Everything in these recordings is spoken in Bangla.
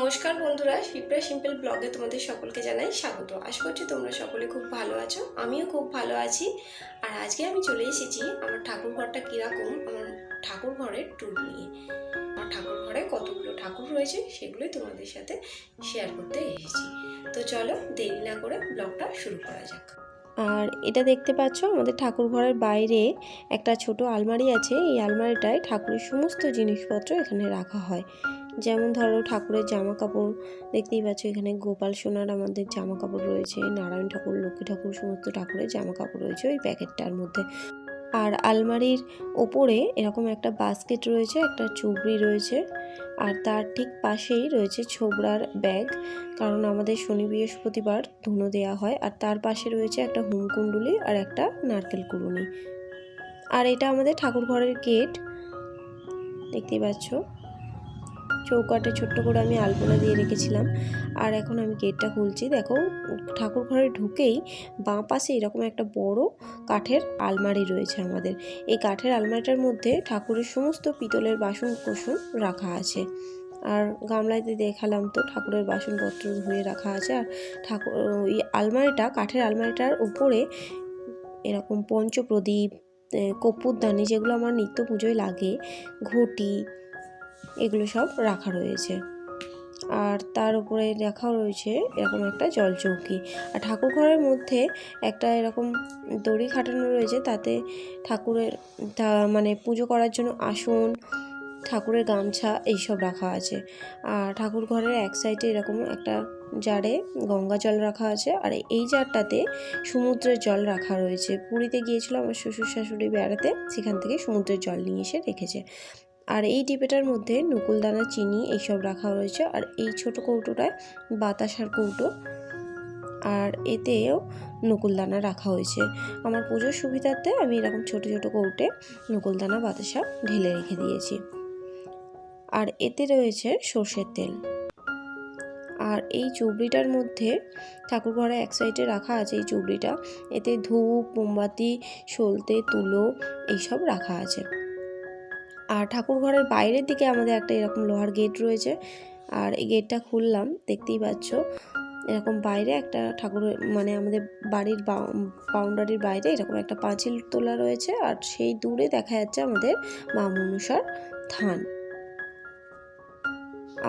নমস্কার বন্ধুরা, শিপ্রা সিম্পল ব্লগে তোমাদের সকলকে জানাই স্বাগত। আশা করছি তোমরা সকলে খুব ভালো আছো, আমিও খুব ভালো আছি। আর আজকে আমি চলে এসেছি আমার ঠাকুর ঘরটা কীরকম, আমার ঠাকুর ঘরের ট্যুর নিয়ে। আমার ঠাকুর ঘরে কতগুলো ঠাকুর রয়েছে সেগুলোই তোমাদের সাথে শেয়ার করতে এসেছি। তো চলো দেরি না করে ব্লগটা শুরু করা যাক। আর এটা দেখতে পাচ্ছ আমাদের ঠাকুর ঘরের বাইরে একটা ছোট আলমারি আছে। এই আলমারিটায় ঠাকুরের সমস্ত জিনিসপত্র এখানে রাখা হয়। যেমন ধরো ঠাকুরের জামা কাপড় দেখতেই পাচ্ছ, এখানে গোপাল সোনার আমাদের জামা কাপড় রয়েছে, নারায়ণ ঠাকুর, লক্ষ্মী ঠাকুর, সমস্ত ঠাকুরের জামা কাপড় রয়েছে ওই প্যাকেটটার মধ্যে। আর আলমারির ওপরে এরকম একটা বাস্কেট রয়েছে, একটা চুবড়ি রয়েছে, আর তার ঠিক পাশেই রয়েছে ছোবড়ার ব্যাগ, কারণ আমাদের শনি বৃহস্পতিবার ধুনো দেওয়া হয়। আর তার পাশে রয়েছে একটা হোমকুণ্ডলী আর একটা নারকেল কুড়ুনি। আর এটা আমাদের ঠাকুর ঘরের গেট, দেখতেই পাচ্ছ। চৌকাটে ছোট্ট করে আমি আলপনা দিয়ে রেখেছিলাম। আর এখন আমি গেটটা খুলছি। দেখো, ঠাকুর ঘরে ঢুকেই বাঁ পাশে এরকম একটা বড় কাঠের আলমারি রয়েছে আমাদের। এই কাঠের আলমারিটার মধ্যে ঠাকুরের সমস্ত পিতলের বাসন কোসন রাখা আছে। আর গামলাতে দেখালাম তো ঠাকুরের বাসনপত্র ধুয়ে রাখা আছে। আর ঠাকুর ওই আলমারিটা, কাঠের আলমারিটার উপরে এরকম পঞ্চপ্রদীপ, কর্পূরদানি, যেগুলো আমার নিত্য পুজোয় লাগে, ঘটি, এগুলো সব রাখা রয়েছে। আর তার উপরে রাখা রয়েছে এরকম একটা জলচৌকি। আর ঠাকুর ঘরের মধ্যে একটা এরকম দড়ি খাটানো রয়েছে, তাতে ঠাকুরের মানে পুজো করার জন্য আসন, ঠাকুরের গামছা এইসব রাখা আছে। আর ঠাকুর ঘরের এক সাইডে এরকম একটা জারে গঙ্গা জল রাখা আছে। আর এই জারটাতে সমুদ্রের জল রাখা রয়েছে। পুরীতে গিয়েছিল আমার শ্বশুর শাশুড়ি বেড়াতে, সেখান থেকে সমুদ্রের জল নিয়ে এসে রেখেছে। আর এই ডিবেটার মধ্যে নকুলদানা, চিনি এইসব রাখা রয়েছে। আর এই ছোট কৌটোটায় বাতাসার কৌটো, আর এতেও নকুলদানা রাখা হয়েছে। আমার পুজোর সুবিধার্থে আমি এরকম ছোট ছোট কৌটে নকুলদানা, বাতাসা ঢেলে রেখে দিয়েছি। আর এতে রয়েছে সর্ষের তেল। আর এই চুবড়িটার মধ্যে ঠাকুর ঘরে এক সাইডে রাখা আছে এই চুবড়িটা, এতে ধূপ, মোমবাতি, সলতে, তুলো এইসব রাখা আছে। আর ঠাকুর ঘরের বাইরের দিকে আমাদের একটা এরকম লোহার গেট রয়েছে। আর এই গেটটা খুললাম, দেখতেই পাচ্ছ এরকম বাইরে একটা ঠাকুরের মানে আমাদের বাড়ির বাউন্ডারির বাইরে এরকম একটা পাঁচিল তোলা রয়েছে। আর সেই দূরে দেখা যাচ্ছে আমাদের মা মনসার থান।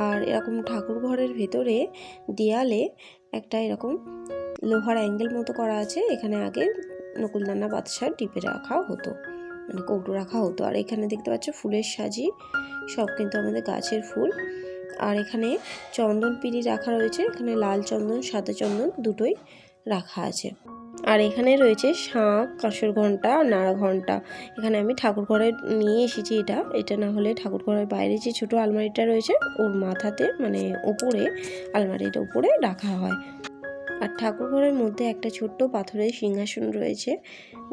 আর এরকম ঠাকুর ঘরের ভেতরে দেয়ালে একটা এরকম লোহার অ্যাঙ্গেল মতো করা আছে। এখানে আগে নকুলদানা, বাতাসা টিপে রাখা হতো, মানে কৌটো রাখা হতো। আর এখানে দেখতে পাচ্ছ ফুলের সাজি, সব কিন্তু আমাদের গাছের ফুল। আর এখানে চন্দন পিঁড়ি রাখা রয়েছে, এখানে লাল চন্দন, সাদা চন্দন দুটোই রাখা আছে। আর এখানে রয়েছে শাঁখ, কাঁসর ঘণ্টা, নাড়া ঘণ্টা। এখানে আমি ঠাকুর ঘরে নিয়ে এসেছি এটা না হলে ঠাকুর ঘরের বাইরে যে ছোটো আলমারিটা রয়েছে ওর মাথাতে, মানে উপরে, আলমারিটা উপরে রাখা হয়। আর ঠাকুর ঘরের মধ্যে একটা ছোট্ট পাথরের সিংহাসন রয়েছে,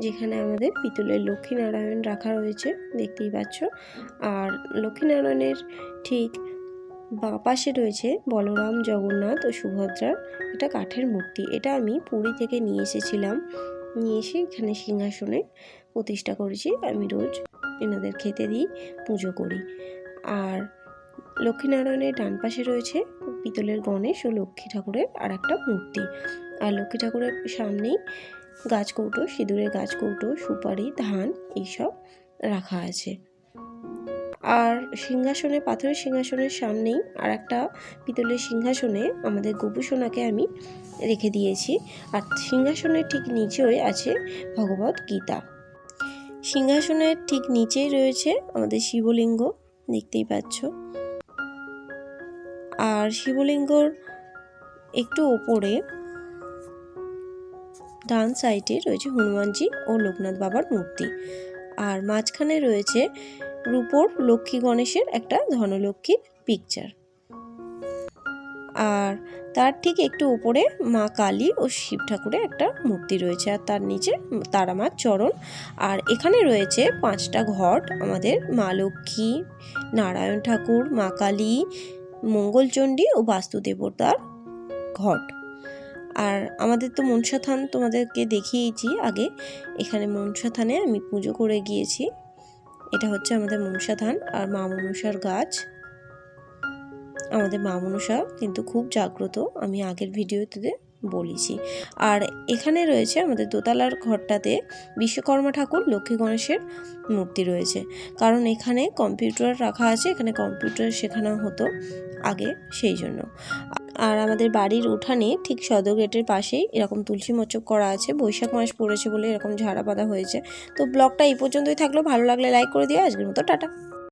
যেখানে আমাদের পিতলের লক্ষ্মীনারায়ণ রাখা রয়েছে, দেখতেই পাচ্ছ। আর লক্ষ্মীনারায়ণের ঠিক বাঁ পাশে রয়েছে বলরাম, জগন্নাথ ও সুভদ্রার একটা কাঠের মূর্তি। এটা আমি পুরী থেকে নিয়ে এসেছিলাম, নিয়ে এসে এখানে সিংহাসনে প্রতিষ্ঠা করেছি। আমি রোজ এনাদের খেতে দিই, পুজো করি। আর লক্ষ্মীনারায়ণের ডান পাশে রয়েছে পিতলের গণেশ ও লক্ষ্মী ঠাকুরের আর একটা মূর্তি। আর লক্ষ্মী ঠাকুরের সামনেই গাছকৌটো, সিঁদুরের গাছকৌটো, সুপারি, ধান এইসব রাখা আছে। আর সিংহাসনে, পাথরের সিংহাসনের সামনেই আর একটা পিতলের সিংহাসনে আমাদের গোপুসোনাকে আমি রেখে দিয়েছি। আর সিংহাসনের ঠিক নিচেই আছে ভগবত গীতা। সিংহাসনের ঠিক নিচেই রয়েছে আমাদের শিবলিঙ্গ, দেখতেই পাচ্ছ। আর শিবলিঙ্গর একটু ওপরে ডান সাইডে রয়েছে হনুমানজি ও লোকনাথ বাবার মূর্তি। আর মাঝখানে রয়েছে রূপোর লক্ষ্মী গণেশের একটা ধনলক্ষ্মীর পিকচার। আর তার ঠিক একটু উপরে মা কালী ও শিব ঠাকুরের একটা মূর্তি রয়েছে। আর তার নিচে তারা মার চরণ। আর এখানে রয়েছে 5টা ঘট, আমাদের মা লক্ষ্মী, নারায়ণ ঠাকুর, মা কালী, মঙ্গলচণ্ডী ও বাস্তু দেবতার ঘট। আর আমাদের তো মনসা থান তোমাদেরকে দেখিয়েছি আগে। এখানে মনসা থানে আমি পুজো করে গিয়েছি। এটা হচ্ছে আমাদের মনসা থান আর মা মনসার গাছ। আমাদের মা মনসা কিন্তু খুব জাগ্রত, আমি আগের ভিডিওতে বলেছি। আর এখানে রয়েছে আমাদের দোতলার ঘরটাতে বিশ্বকর্মা ঠাকুর, লক্ষ্মী গণেশের মূর্তি রয়েছে, কারণ এখানে কম্পিউটার রাখা আছে, এখানে কম্পিউটার শেখানো হতো আগে, সেই জন্য। আর আমাদের বাড়ির উঠানে ঠিক সদর গেটের পাশেই এরকম তুলসী মোচক করা আছে, বৈশাখ মাস পড়েছে বলে এরকম ঝাড়া বাঁধা হয়েছে। তো ব্লগটা এই পর্যন্তই থাকলো, ভালো লাগলে লাইক করে দিও। আজকের মতো টাটা।